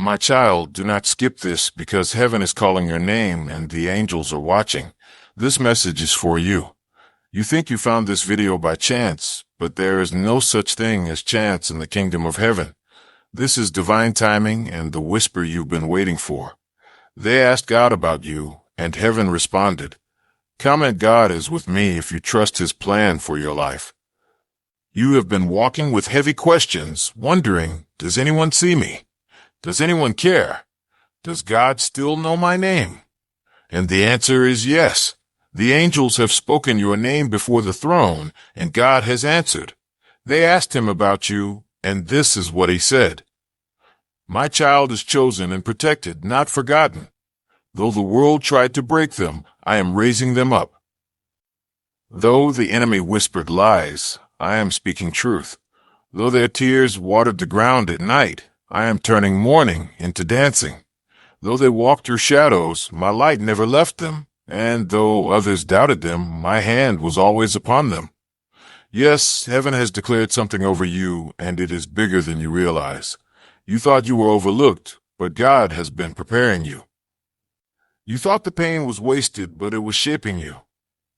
My child, do not skip this because heaven is calling your name and the angels are watching. This message is for you. You think you found this video by chance, but there is no such thing as chance in the kingdom of heaven. This is divine timing and the whisper you've been waiting for. They asked God about you, and heaven responded. Comment God is with me if you trust His plan for your life. You have been walking with heavy questions, wondering, does anyone see me? Does anyone care? Does God still know my name? And the answer is yes. The angels have spoken your name before the throne, and God has answered. They asked Him about you, and this is what He said. My child is chosen and protected, not forgotten. Though the world tried to break them, I am raising them up. Though the enemy whispered lies, I am speaking truth. Though their tears watered the ground at night, I am turning mourning into dancing. Though they walked through shadows, my light never left them, and though others doubted them, my hand was always upon them. Yes, heaven has declared something over you, and it is bigger than you realize. You thought you were overlooked, but God has been preparing you. You thought the pain was wasted, but it was shaping you.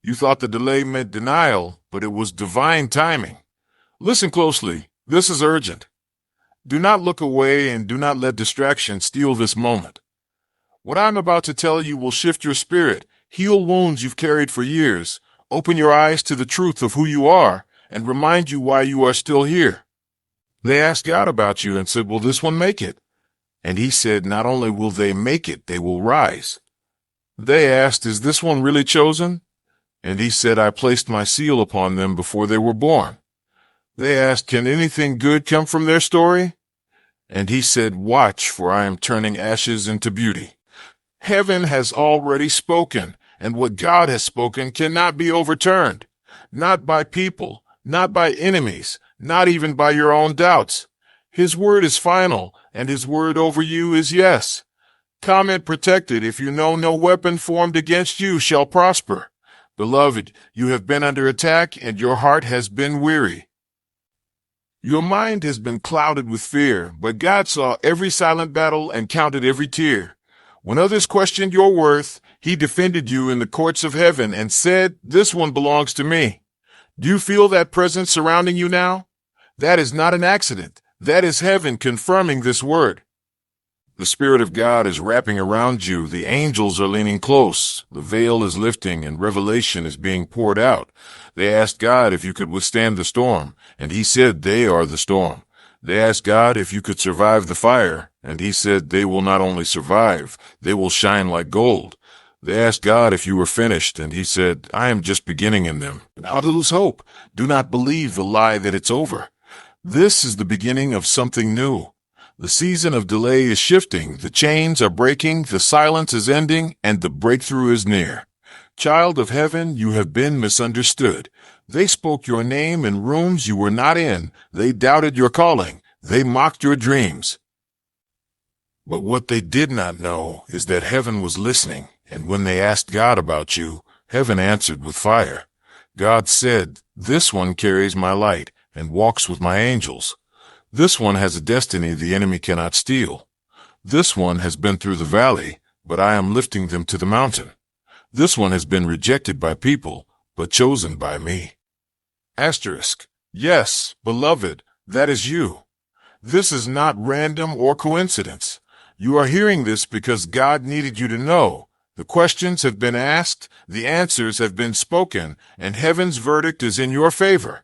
You thought the delay meant denial, but it was divine timing. Listen closely. This is urgent. Do not look away and do not let distraction steal this moment. What I'm about to tell you will shift your spirit, heal wounds you've carried for years, open your eyes to the truth of who you are, and remind you why you are still here. They asked God about you and said, will this one make it? And He said, not only will they make it, they will rise. They asked, is this one really chosen? And He said, I placed my seal upon them before they were born. They asked, can anything good come from their story? And He said, watch, for I am turning ashes into beauty. Heaven has already spoken, and what God has spoken cannot be overturned. Not by people, not by enemies, not even by your own doubts. His word is final, and His word over you is yes. Comment protected if you know no weapon formed against you shall prosper. Beloved, you have been under attack, and your heart has been weary. Your mind has been clouded with fear, but God saw every silent battle and counted every tear. When others questioned your worth, He defended you in the courts of heaven and said, this one belongs to me. Do you feel that presence surrounding you now? That is not an accident. That is heaven confirming this word. The Spirit of God is wrapping around you. The angels are leaning close. The veil is lifting and revelation is being poured out. They asked God if you could withstand the storm, and He said they are the storm. They asked God if you could survive the fire, and He said they will not only survive, they will shine like gold. They asked God if you were finished, and He said, I am just beginning in them. Do not lose hope. Do not believe the lie that it's over. This is the beginning of something new. The season of delay is shifting, the chains are breaking, the silence is ending, and the breakthrough is near. Child of heaven, you have been misunderstood. They spoke your name in rooms you were not in. They doubted your calling. They mocked your dreams. But what they did not know is that heaven was listening, and when they asked God about you, heaven answered with fire. God said, this one carries my light and walks with my angels. This one has a destiny the enemy cannot steal. This one has been through the valley, but I am lifting them to the mountain. This one has been rejected by people, but chosen by me. Asterisk. Yes, beloved, that is you. This is not random or coincidence. You are hearing this because God needed you to know. The questions have been asked, the answers have been spoken, and heaven's verdict is in your favor.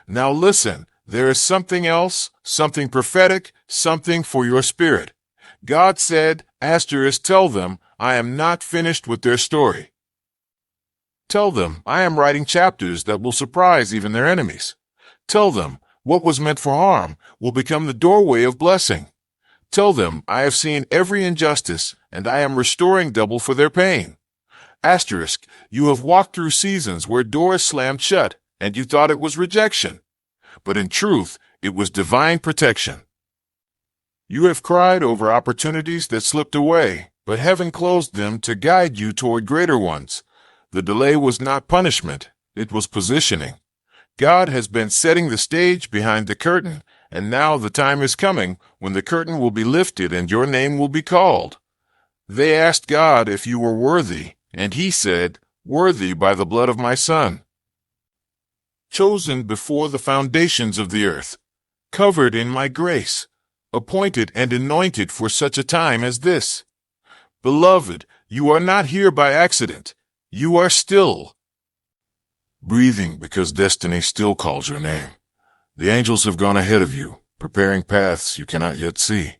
Now listen. There is something else, something prophetic, something for your spirit. God said, asterisk, tell them, I am not finished with their story. Tell them, I am writing chapters that will surprise even their enemies. Tell them, what was meant for harm will become the doorway of blessing. Tell them, I have seen every injustice, and I am restoring double for their pain. Asterisk, you have walked through seasons where doors slammed shut, and you thought it was rejection. But in truth, it was divine protection. You have cried over opportunities that slipped away, but heaven closed them to guide you toward greater ones. The delay was not punishment, it was positioning. God has been setting the stage behind the curtain, and now the time is coming when the curtain will be lifted and your name will be called. They asked God if you were worthy, and he said, "Worthy by the blood of my Son." Chosen before the foundations of the earth, covered in my grace, appointed and anointed for such a time as this. Beloved, you are not here by accident. You are still breathing because destiny still calls your name. The angels have gone ahead of you, preparing paths you cannot yet see.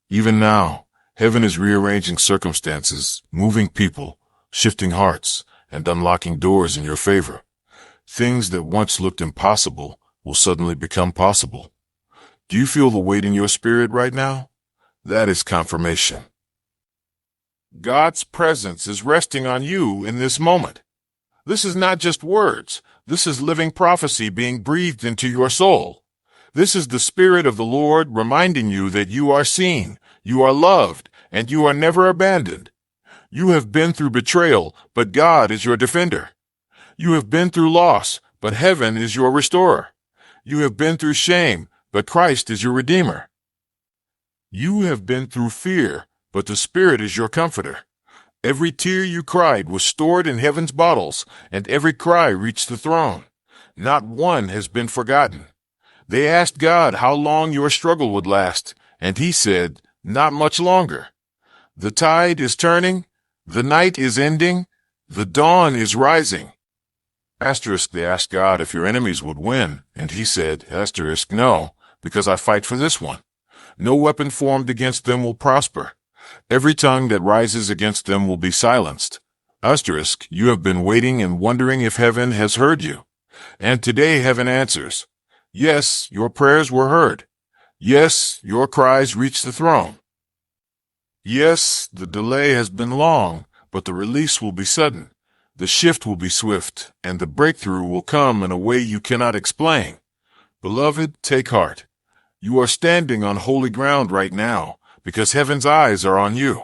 Even now, heaven is rearranging circumstances, moving people, shifting hearts, and unlocking doors in your favor. Things that once looked impossible will suddenly become possible. Do you feel the weight in your spirit right now? That is confirmation. God's presence is resting on you in this moment. This is not just words. This is living prophecy being breathed into your soul. This is the Spirit of the Lord reminding you that you are seen, you are loved, and you are never abandoned. You have been through betrayal, but God is your defender. You have been through loss, but heaven is your restorer. You have been through shame, but Christ is your redeemer. You have been through fear, but the Spirit is your comforter. Every tear you cried was stored in heaven's bottles, and every cry reached the throne. Not one has been forgotten. They asked God how long your struggle would last, and he said, "Not much longer." The tide is turning, the night is ending, the dawn is rising. They asked God if your enemies would win, and he said, "No, because I fight for this one. No weapon formed against them will prosper. Every tongue that rises against them will be silenced." You have been waiting and wondering if heaven has heard you. And today heaven answers. Yes, your prayers were heard. Yes, your cries reached the throne. Yes, the delay has been long, but the release will be sudden. The shift will be swift, and the breakthrough will come in a way you cannot explain. Beloved, take heart. You are standing on holy ground right now, because heaven's eyes are on you.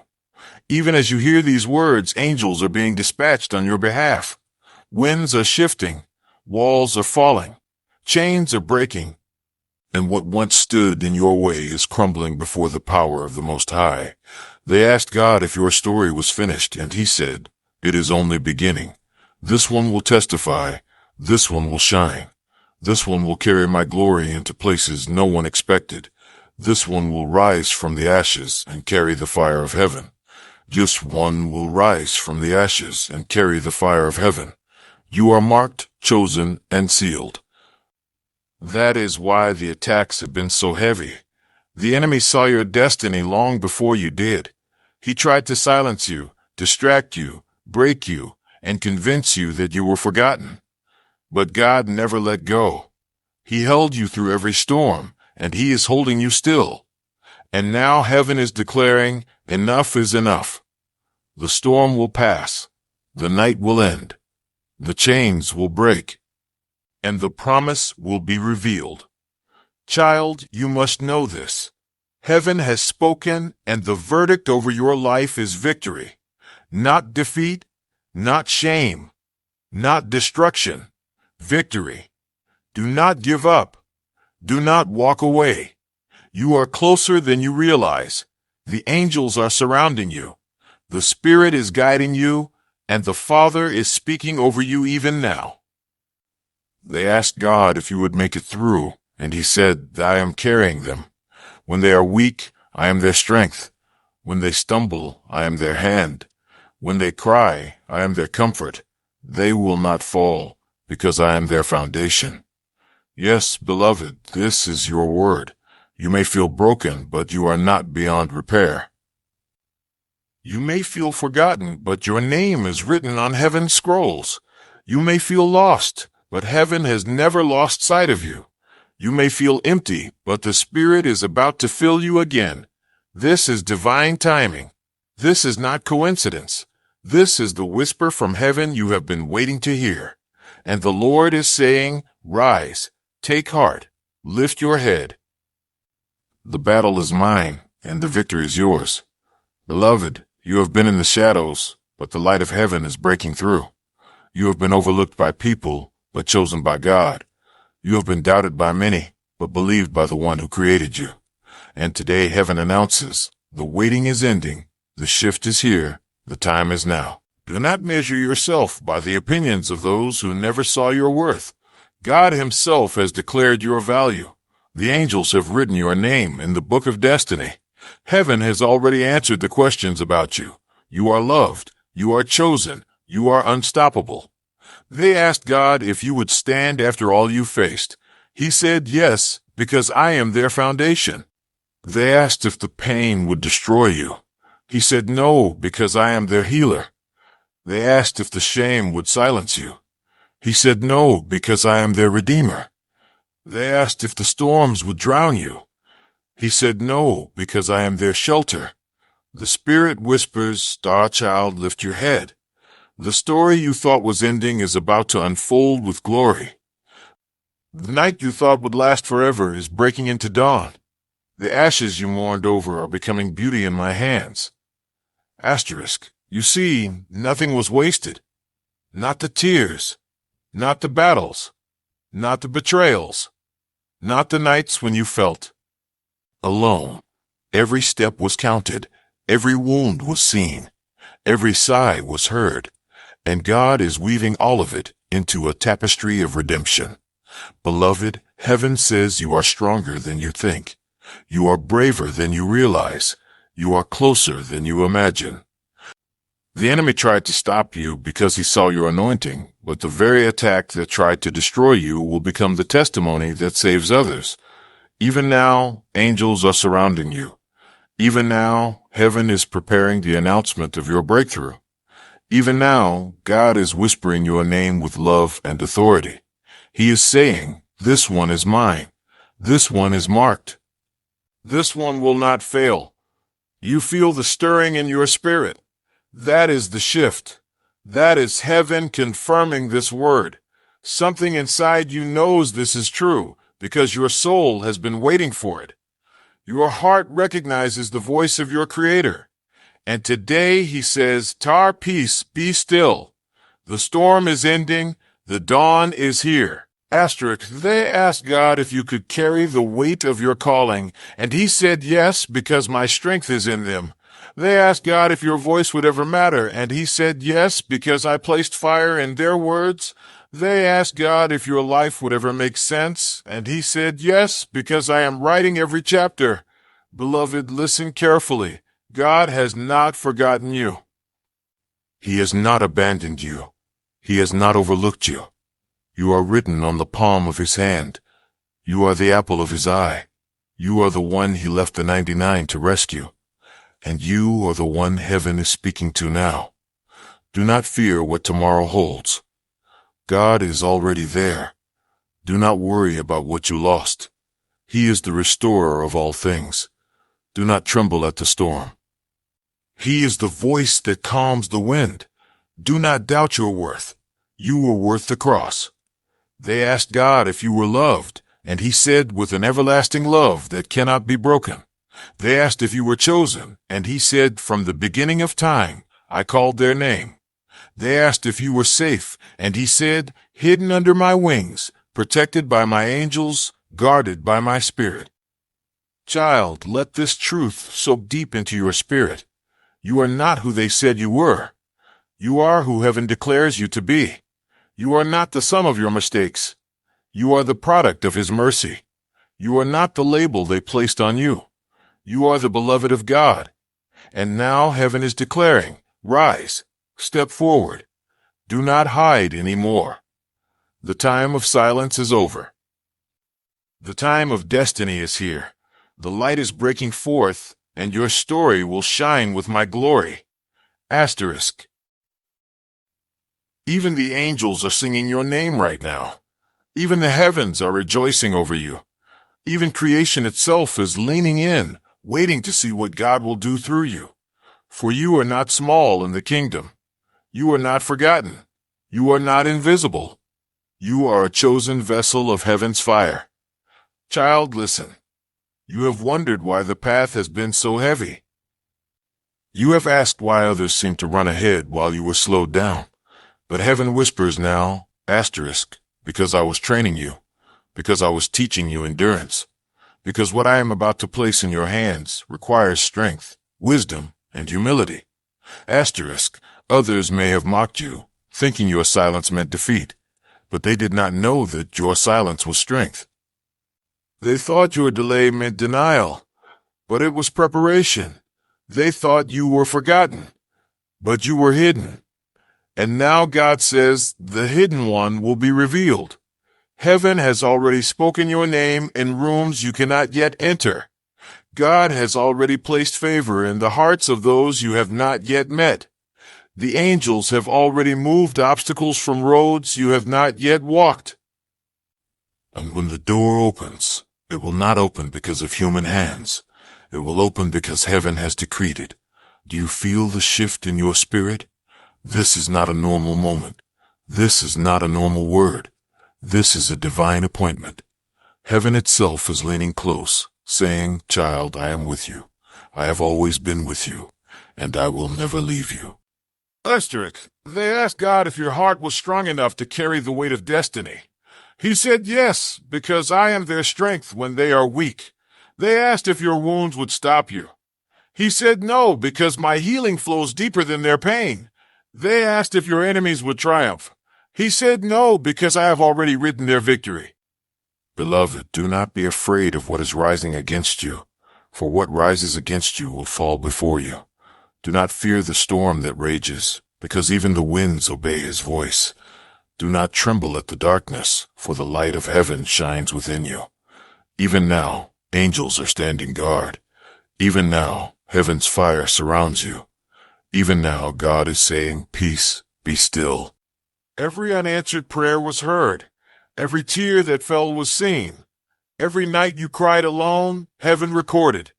Even as you hear these words, angels are being dispatched on your behalf. Winds are shifting, walls are falling, chains are breaking, and what once stood in your way is crumbling before the power of the Most High. They asked God if your story was finished, and he said, "It is only beginning. This one will testify, this one will shine. This one will carry my glory into places no one expected. This one will rise from the ashes and carry the fire of heaven. Just one will rise from the ashes and carry the fire of heaven. You are marked, chosen, and sealed." That is why the attacks have been so heavy. The enemy saw your destiny long before you did. He tried to silence you, distract you, break you, and convince you that you were forgotten. But God never let go. He held you through every storm, and he is holding you still. And now heaven is declaring, enough is enough. The storm will pass. The night will end. The chains will break. And the promise will be revealed. Child, you must know this. Heaven has spoken, and the verdict over your life is victory. Not defeat, not shame, not destruction. Victory. Do not give up. Do not walk away. You are closer than you realize. The angels are surrounding you. The Spirit is guiding you, and the Father is speaking over you even now. They asked God if you would make it through, and he said, "I am carrying them. When they are weak, I am their strength. When they stumble, I am their hand. When they cry, I am their comfort. They will not fall, because I am their foundation." Yes, beloved, this is your word. You may feel broken, but you are not beyond repair. You may feel forgotten, but your name is written on heaven's scrolls. You may feel lost, but heaven has never lost sight of you. You may feel empty, but the Spirit is about to fill you again. This is divine timing. This is not coincidence. This is the whisper from heaven you have been waiting to hear. And the Lord is saying, "Rise, take heart, lift your head. The battle is mine, and the victory is yours." Beloved, you have been in the shadows, but the light of heaven is breaking through. You have been overlooked by people, but chosen by God. You have been doubted by many, but believed by the one who created you. And today heaven announces, the waiting is ending, the shift is here, the time is now. Do not measure yourself by the opinions of those who never saw your worth. God himself has declared your value. The angels have written your name in the book of destiny. Heaven has already answered the questions about you. You are loved. You are chosen. You are unstoppable. They asked God if you would stand after all you faced. He said yes, because I am their foundation. They asked if the pain would destroy you. He said no, because I am their healer. They asked if the shame would silence you. He said no, because I am their redeemer. They asked if the storms would drown you. He said no, because I am their shelter. The Spirit whispers, "Star child, lift your head." The story you thought was ending is about to unfold with glory. The night you thought would last forever is breaking into dawn. The ashes you mourned over are becoming beauty in my hands. Asterisk. You see, nothing was wasted. Not the tears. Not the battles. Not the betrayals. Not the nights when you felt alone. Every step was counted. Every wound was seen. Every sigh was heard. And God is weaving all of it into a tapestry of redemption. Beloved, heaven says you are stronger than you think. You are braver than you realize. You are closer than you imagine. The enemy tried to stop you because he saw your anointing, but the very attack that tried to destroy you will become the testimony that saves others. Even now, angels are surrounding you. Even now, heaven is preparing the announcement of your breakthrough. Even now, God is whispering your name with love and authority. He is saying, "This one is mine. This one is marked. This one will not fail." You feel the stirring in your spirit. That is the shift. That is heaven confirming this word. Something inside you knows this is true because your soul has been waiting for it. Your heart recognizes the voice of your Creator. And today he says, "Tar, peace, be still. The storm is ending. The dawn is here." Asterisk, they asked God if you could carry the weight of your calling, and he said yes, because my strength is in them. They asked God if your voice would ever matter, and he said yes, because I placed fire in their words. They asked God if your life would ever make sense, and he said yes, because I am writing every chapter. Beloved, listen carefully. God has not forgotten you. He has not abandoned you. He has not overlooked you. You are written on the palm of his hand. You are the apple of his eye. You are the one he left the 99 to rescue. And you are the one heaven is speaking to now. Do not fear what tomorrow holds. God is already there. Do not worry about what you lost. He is the restorer of all things. Do not tremble at the storm. He is the voice that calms the wind. Do not doubt your worth. You were worth the cross. They asked God if you were loved, and he said, "With an everlasting love that cannot be broken." They asked if you were chosen, and he said, "From the beginning of time, I called their name." They asked if you were safe, and he said, "Hidden under my wings, protected by my angels, guarded by my spirit." Child, let this truth soak deep into your spirit. You are not who they said you were. You are who heaven declares you to be. You are not the sum of your mistakes. You are the product of his mercy. You are not the label they placed on you. You are the beloved of God. And now heaven is declaring, "Rise, step forward. Do not hide anymore. The time of silence is over. The time of destiny is here. The light is breaking forth, and your story will shine with my glory." Asterisk. Even the angels are singing your name right now. Even the heavens are rejoicing over you. Even creation itself is leaning in, waiting to see what God will do through you. For you are not small in the kingdom. You are not forgotten. You are not invisible. You are a chosen vessel of heaven's fire. Child, listen. You have wondered why the path has been so heavy. You have asked why others seem to run ahead while you were slowed down. But heaven whispers now, asterisk, because I was training you. because I was teaching you endurance. Because what I am about to place in your hands requires strength, wisdom, and humility. Asterisk, others may have mocked you, thinking your silence meant defeat, but they did not know that your silence was strength. They thought your delay meant denial, but it was preparation. They thought you were forgotten, but you were hidden. And now God says the hidden one will be revealed. Heaven has already spoken your name in rooms you cannot yet enter. God has already placed favor in the hearts of those you have not yet met. The angels have already moved obstacles from roads you have not yet walked. And when the door opens, it will not open because of human hands. It will open because heaven has decreed it. Do you feel the shift in your spirit? This is not a normal moment. This is not a normal word. This is a divine appointment. Heaven itself is leaning close, saying, "Child, I am with you. I have always been with you, and I will never leave you." Asterisk, they asked God if your heart was strong enough to carry the weight of destiny. He said yes, because I am their strength when they are weak. They asked if your wounds would stop you. He said no, because my healing flows deeper than their pain. They asked if your enemies would triumph. He said no, because I have already written their victory. Beloved, do not be afraid of what is rising against you, for what rises against you will fall before you. Do not fear the storm that rages, because even the winds obey his voice. Do not tremble at the darkness, for the light of heaven shines within you. Even now, angels are standing guard. Even now, heaven's fire surrounds you. Even now, God is saying, "Peace, be still." Every unanswered prayer was heard. Every tear that fell was seen. Every night you cried alone, heaven recorded.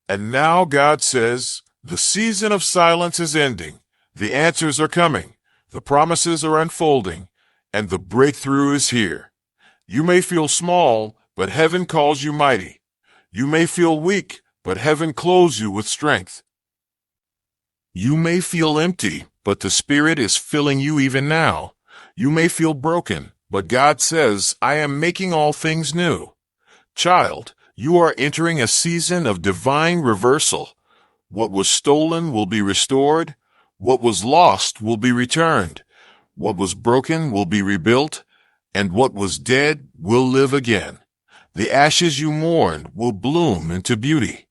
And now God says, the season of silence is ending. The answers are coming. The promises are unfolding. And the breakthrough is here. You may feel small, but heaven calls you mighty. You may feel weak, but heaven clothes you with strength. You may feel empty, but the Spirit is filling you even now. You may feel broken, but God says, "I am making all things new." Child, you are entering a season of divine reversal. What was stolen will be restored. What was lost will be returned. What was broken will be rebuilt. And what was dead will live again. The ashes you mourned will bloom into beauty.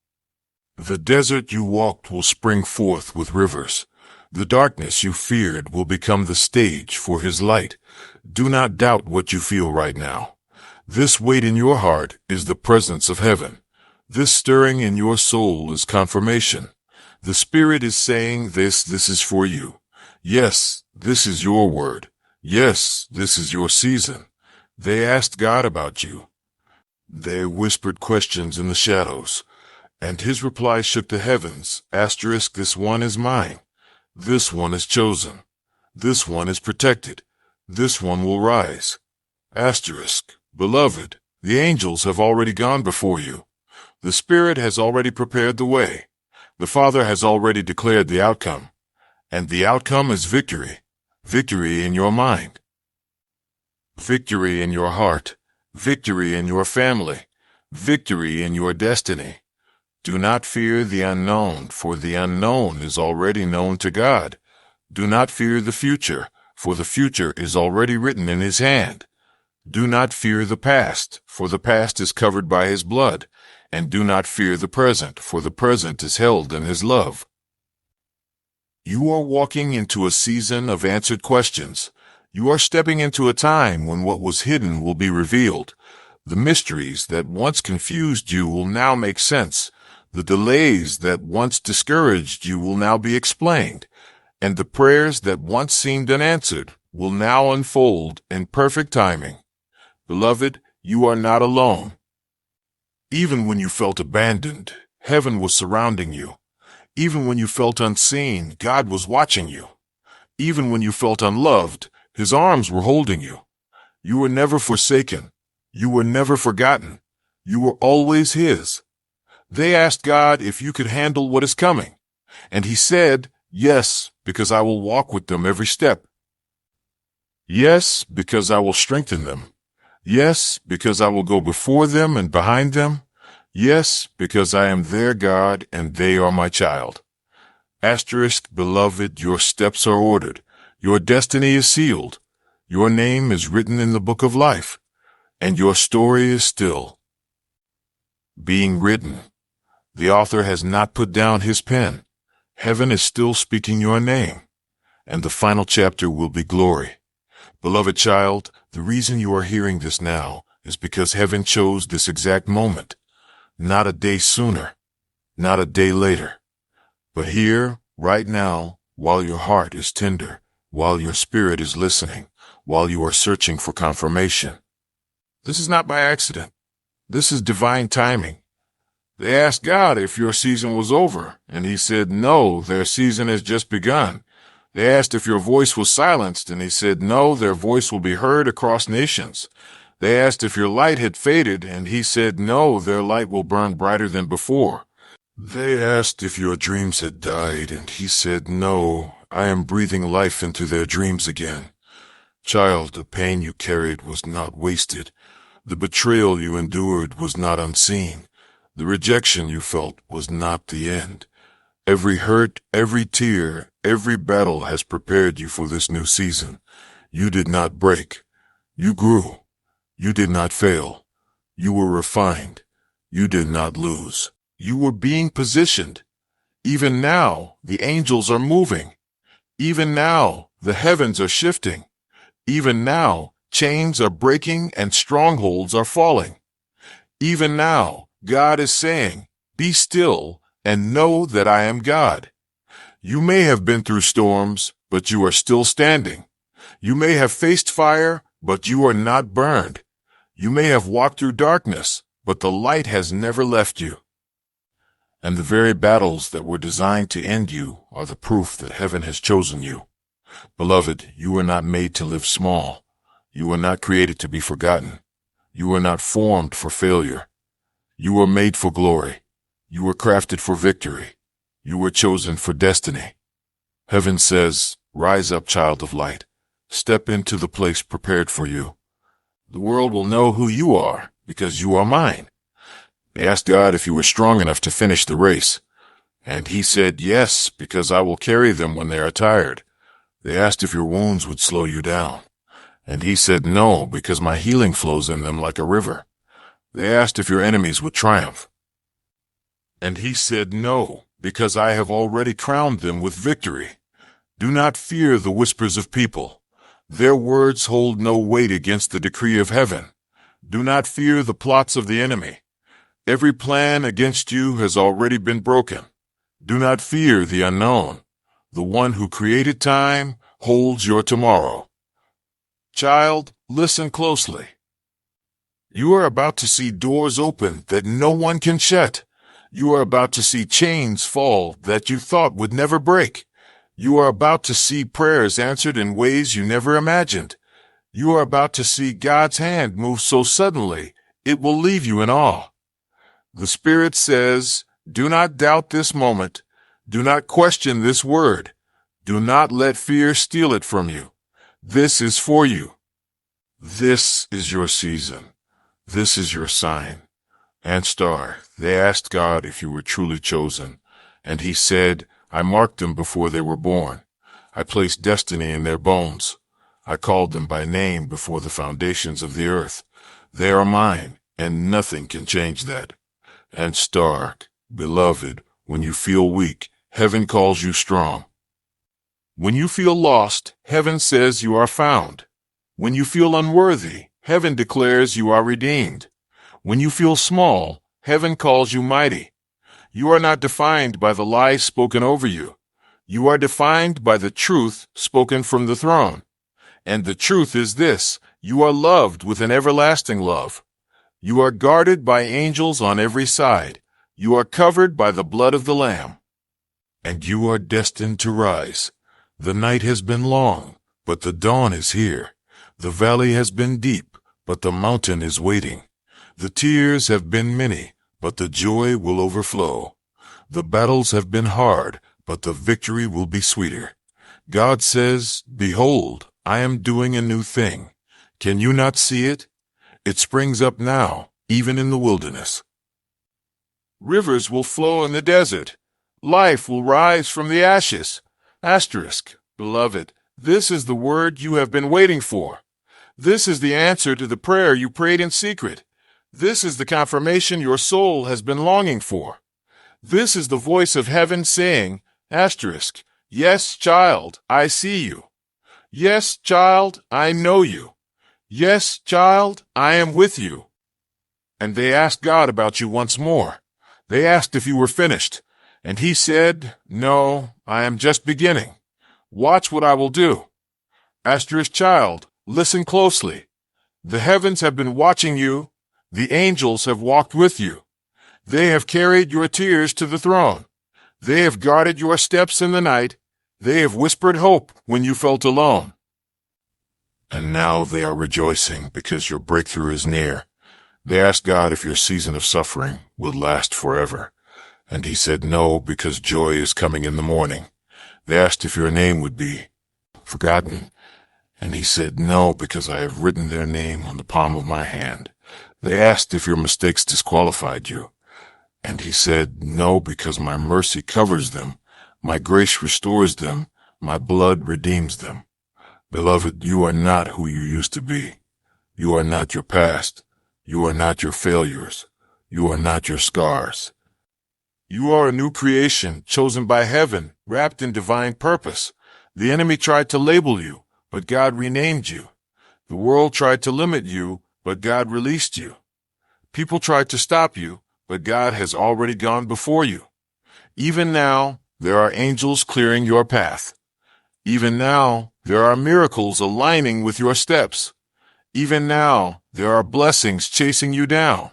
The desert you walked will spring forth with rivers. The darkness you feared will become the stage for his light. Do not doubt what you feel right now. This weight in your heart is the presence of heaven. This stirring in your soul is confirmation. The Spirit is saying this is for you. Yes, this is your word. Yes, this is your season. They asked God about you. They whispered questions in the shadows, and his reply shook the heavens. Asterisk, this one is mine. This one is chosen. This one is protected. This one will rise. Asterisk, beloved, the angels have already gone before you. The Spirit has already prepared the way. The Father has already declared the outcome. And the outcome is victory. Victory in your mind. Victory in your heart. Victory in your family. Victory in your destiny. Do not fear the unknown, for the unknown is already known to God. Do not fear the future, for the future is already written in his hand. Do not fear the past, for the past is covered by his blood. And do not fear the present, for the present is held in his love. You are walking into a season of answered questions. You are stepping into a time when what was hidden will be revealed. The mysteries that once confused you will now make sense. The delays that once discouraged you will now be explained, and the prayers that once seemed unanswered will now unfold in perfect timing. Beloved, you are not alone. Even when you felt abandoned, heaven was surrounding you. Even when you felt unseen, God was watching you. Even when you felt unloved, his arms were holding you. You were never forsaken. You were never forgotten. You were always his. They asked God if you could handle what is coming, and he said, "Yes, because I will walk with them every step. Yes, because I will strengthen them. Yes, because I will go before them and behind them. Yes, because I am their God and they are my child. Asterisk, beloved, your steps are ordered. Your destiny is sealed. Your name is written in the book of life, and your story is still being written. The author has not put down his pen. Heaven is still speaking your name, and the final chapter will be glory. Beloved child, the reason you are hearing this now is because heaven chose this exact moment, not a day sooner, not a day later, but here, right now, while your heart is tender, while your spirit is listening, while you are searching for confirmation. This is not by accident. This is divine timing. They asked God if your season was over, and he said, no, their season has just begun. They asked if your voice was silenced, and he said, no, their voice will be heard across nations. They asked if your light had faded, and he said, no, their light will burn brighter than before. They asked if your dreams had died, and he said, no, I am breathing life into their dreams again. Child, the pain you carried was not wasted. The betrayal you endured was not unseen. The rejection you felt was not the end. Every hurt, every tear, every battle has prepared you for this new season. You did not break. You grew. You did not fail. You were refined. You did not lose. You were being positioned. Even now, the angels are moving. Even now, the heavens are shifting. Even now, chains are breaking and strongholds are falling. Even now, God is saying, be still and know that I am God. You may have been through storms, but you are still standing. You may have faced fire, but you are not burned. You may have walked through darkness, but the light has never left you. And the very battles that were designed to end you are the proof that heaven has chosen you. Beloved, you were not made to live small. You were not created to be forgotten. You were not formed for failure. You were made for glory. You were crafted for victory. You were chosen for destiny. Heaven says, rise up, child of light. Step into the place prepared for you. The world will know who you are because you are mine. They asked God if you were strong enough to finish the race. And he said, yes, because I will carry them when they are tired. They asked if your wounds would slow you down. And he said, no, because my healing flows in them like a river. They asked if your enemies would triumph. And he said, no, because I have already crowned them with victory. Do not fear the whispers of people. Their words hold no weight against the decree of heaven. Do not fear the plots of the enemy. Every plan against you has already been broken. Do not fear the unknown. The one who created time holds your tomorrow. Child, listen closely. You are about to see doors open that no one can shut. You are about to see chains fall that you thought would never break. You are about to see prayers answered in ways you never imagined. You are about to see God's hand move so suddenly, it will leave you in awe. The Spirit says, do not doubt this moment. Do not question this word. Do not let fear steal it from you. This is for you. This is your season. This is your sign. And Star, they asked God if you were truly chosen, and he said, I marked them before they were born. I placed destiny in their bones. I called them by name before the foundations of the earth. They are mine, and nothing can change that. And Star, beloved, when you feel weak, heaven calls you strong. When you feel lost, heaven says you are found. When you feel unworthy, heaven declares you are redeemed. When you feel small, heaven calls you mighty. You are not defined by the lies spoken over you. You are defined by the truth spoken from the throne. And the truth is this: you are loved with an everlasting love. You are guarded by angels on every side. You are covered by the blood of the Lamb. And you are destined to rise. The night has been long, but the dawn is here. The valley has been deep, but the mountain is waiting. The tears have been many, but the joy will overflow. The battles have been hard, but the victory will be sweeter. God says, behold, I am doing a new thing. Can you not see it? It springs up now, even in the wilderness. Rivers will flow in the desert. Life will rise from the ashes. Asterisk, beloved, this is the word you have been waiting for. This is the answer to the prayer you prayed in secret. This is the confirmation your soul has been longing for. This is the voice of heaven saying, asterisk, yes, child, I see you. Yes, child, I know you. Yes, child, I am with you. And they asked God about you once more. They asked if you were finished. And he said, no, I am just beginning. Watch what I will do. Asterisk, child, listen closely. The heavens have been watching you. The angels have walked with you. They have carried your tears to the throne. They have guarded your steps in the night. They have whispered hope when you felt alone. And now they are rejoicing because your breakthrough is near. They asked God if your season of suffering would last forever. And he said no, because joy is coming in the morning. They asked if your name would be forgotten. And he said no, because I have written their name on the palm of my hand. They asked if your mistakes disqualified you. And he said no, because my mercy covers them. My grace restores them. My blood redeems them. Beloved, you are not who you used to be. You are not your past. You are not your failures. You are not your scars. You are a new creation, chosen by heaven, wrapped in divine purpose. The enemy tried to label you, but God renamed you. The world tried to limit you, but God released you. People tried to stop you, but God has already gone before you. Even now, there are angels clearing your path. Even now, there are miracles aligning with your steps. Even now, there are blessings chasing you down.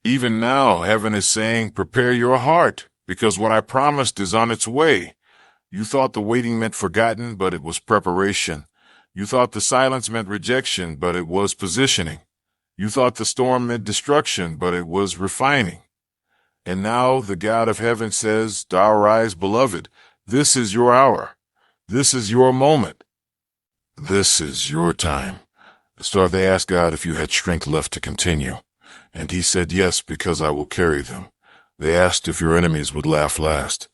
Even now, heaven is saying, prepare your heart, because what I promised is on its way. You thought the waiting meant forgotten, but it was preparation. You thought the silence meant rejection, but it was positioning. You thought the storm meant destruction, but it was refining. And now the God of heaven says, arise, beloved, this is your hour. This is your moment. This is your time. So they asked God if you had strength left to continue. And he said, yes, because I will carry them. They asked if your enemies would laugh last.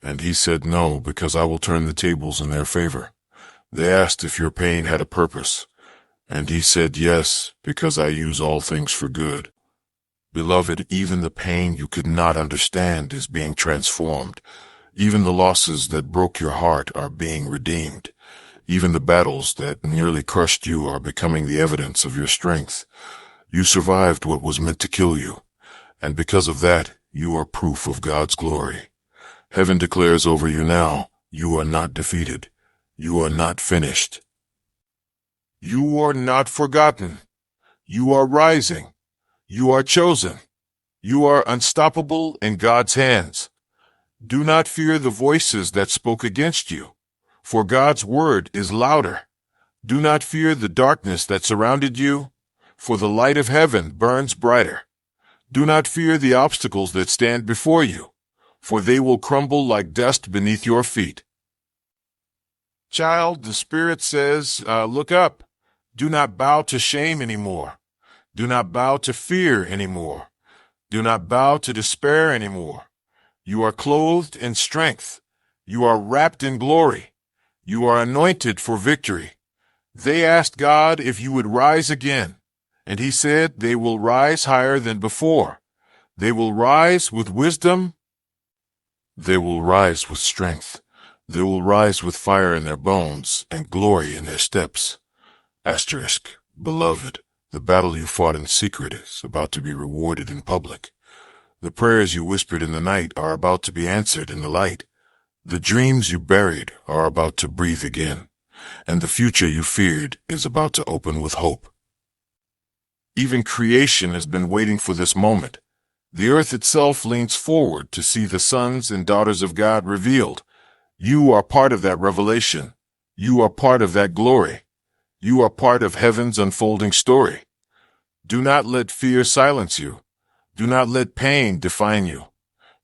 And he said, no, because I will turn the tables in their favor. They asked if your pain had a purpose. And he said, yes, because I use all things for good. Beloved, even the pain you could not understand is being transformed. Even the losses that broke your heart are being redeemed. Even the battles that nearly crushed you are becoming the evidence of your strength. You survived what was meant to kill you, and because of that, you are proof of God's glory. Heaven declares over you now, you are not defeated. You are not finished. You are not forgotten. You are rising. You are chosen. You are unstoppable in God's hands. Do not fear the voices that spoke against you, for God's word is louder. Do not fear the darkness that surrounded you, for the light of heaven burns brighter. Do not fear the obstacles that stand before you, for they will crumble like dust beneath your feet. Child, the Spirit says, look up. Do not bow to shame anymore. Do not bow to fear anymore. Do not bow to despair anymore. You are clothed in strength. You are wrapped in glory. You are anointed for victory. They asked God if you would rise again, and he said they will rise higher than before. They will rise with wisdom. They will rise with strength. They will rise with fire in their bones and glory in their steps. Asterisk, beloved, the battle you fought in secret is about to be rewarded in public. The prayers you whispered in the night are about to be answered in the light. The dreams you buried are about to breathe again, and the future you feared is about to open with hope. Even creation has been waiting for this moment. The earth itself leans forward to see the sons and daughters of God revealed. You are part of that revelation. You are part of that glory. You are part of heaven's unfolding story. Do not let fear silence you. Do not let pain define you.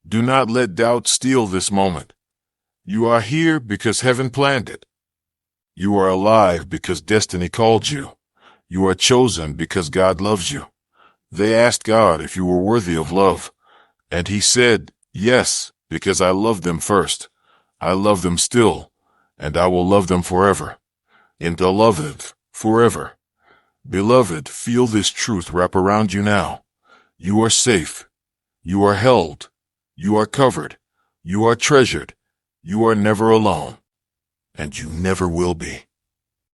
Do not let doubt steal this moment. You are here because heaven planned it. You are alive because destiny called you. You are chosen because God loves you. They asked God if you were worthy of love, and he said, yes, because I loved them first. I love them still, and I will love them forever. And beloved, forever. Beloved, feel this truth wrap around you now. You are safe. You are held. You are covered. You are treasured. You are never alone. And you never will be.